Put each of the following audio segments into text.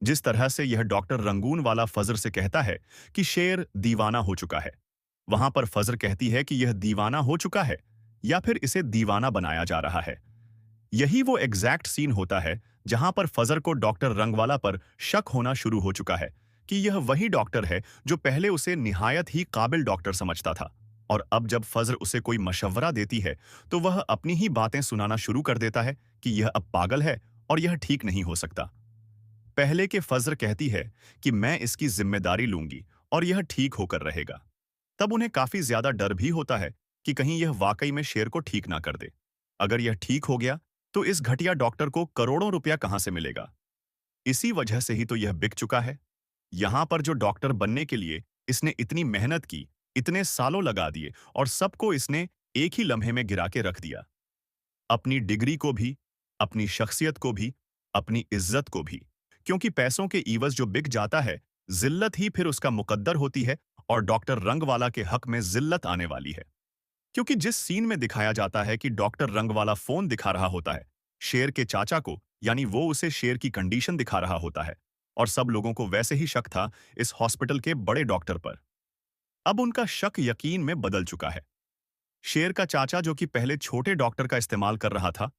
जिस तरह से यह डॉक्टर रंगून वाला फजर से कहता है कि शेर दीवाना हो चुका है, वहां पर फजर कहती है कि यह दीवाना हो चुका है या फिर इसे दीवाना बनाया जा रहा है। यही वो एग्जैक्ट सीन होता है जहां पर फजर को डॉक्टर रंगवाला पर शक होना शुरू हो चुका है कि यह वही डॉक्टर है जो पहले उसे निहायत ही काबिल डॉक्टर समझता था। और अब जब फजर उसे कोई मशवरा देती है तो वह अपनी ही बातें सुनाना शुरू कर देता है कि यह अब पागल है और यह ठीक नहीं हो सकता। पहले के फजर कहती है कि मैं इसकी जिम्मेदारी लूंगी और यह ठीक होकर रहेगा। तब उन्हें काफी ज्यादा डर भी होता है कि कहीं यह वाकई में शेर को ठीक ना कर दे। अगर यह ठीक हो गया तो इस घटिया डॉक्टर को करोड़ों रुपया कहां से मिलेगा। इसी वजह से ही तो यह बिक चुका है। यहां पर जो डॉक्टर बनने के लिए इसने इतनी मेहनत की, इतने सालों लगा दिए और सबको इसने एक ही लम्हे में गिरा के रख दिया। अपनी डिग्री को भी, अपनी शख्सियत को भी, अपनी इज्जत को भी। क्योंकि पैसों के इवज जो बिक जाता है, जिल्लत ही फिर उसका मुकद्दर होती है और डॉक्टर रंगवाला के हक में जिल्लत आने वाली है। क्योंकि जिस सीन में दिखाया जाता है कि डॉक्टर रंगवाला फोन दिखा रहा होता है शेर के चाचा को, यानी वो उसे शेर की कंडीशन दिखा रहा होता है, और सब लोगों को वैसे ही शक था इस हॉस्पिटल के बड़े डॉक्टर पर। अब उनका शक यकीन में बदल चुका है। शेर का चाचा जो कि पहले छोटे डॉक्टर का इस्तेमाल कर रहा था,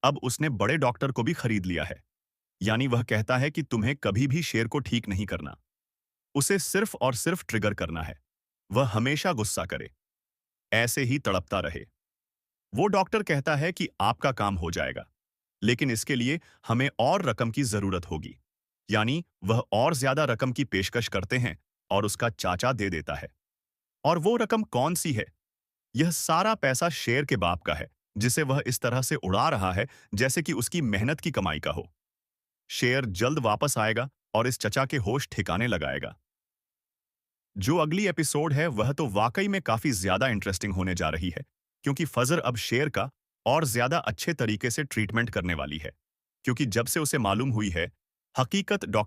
अब उसने बड़े डॉक्टर को भी खरीद लिया है। यानी वह कहता है कि तुम्हें कभी भी शेर को ठीक नहीं करना, उसे सिर्फ और सिर्फ ट्रिगर करना है। वह हमेशा गुस्सा करे, ऐसे ही तड़पता रहे। वो डॉक्टर कहता है कि आपका काम हो जाएगा, लेकिन इसके लिए हमें और रकम की जरूरत होगी। यानी वह और ज्यादा रकम की पेशकश करते हैं और उसका चाचा दे देता है। और वो रकम कौन सी है? यह सारा पैसा शेर के बाप का है, जिसे वह इस तरह से उड़ा रहा है जैसे कि उसकी मेहनत की कमाई का हो। शेर जल्द वापस आएगा और इस चचा के होश ठिकाने लगाएगा। जो अगली एपिसोड है वह तो वाकई में काफी ज्यादा इंटरेस्टिंग होने जा रही है, क्योंकि फजर अब शेर का और ज्यादा अच्छे तरीके से ट्रीटमेंट करने वाली है। क्योंकि जब से उसे मालूम हुई है हकीकत डॉक्टर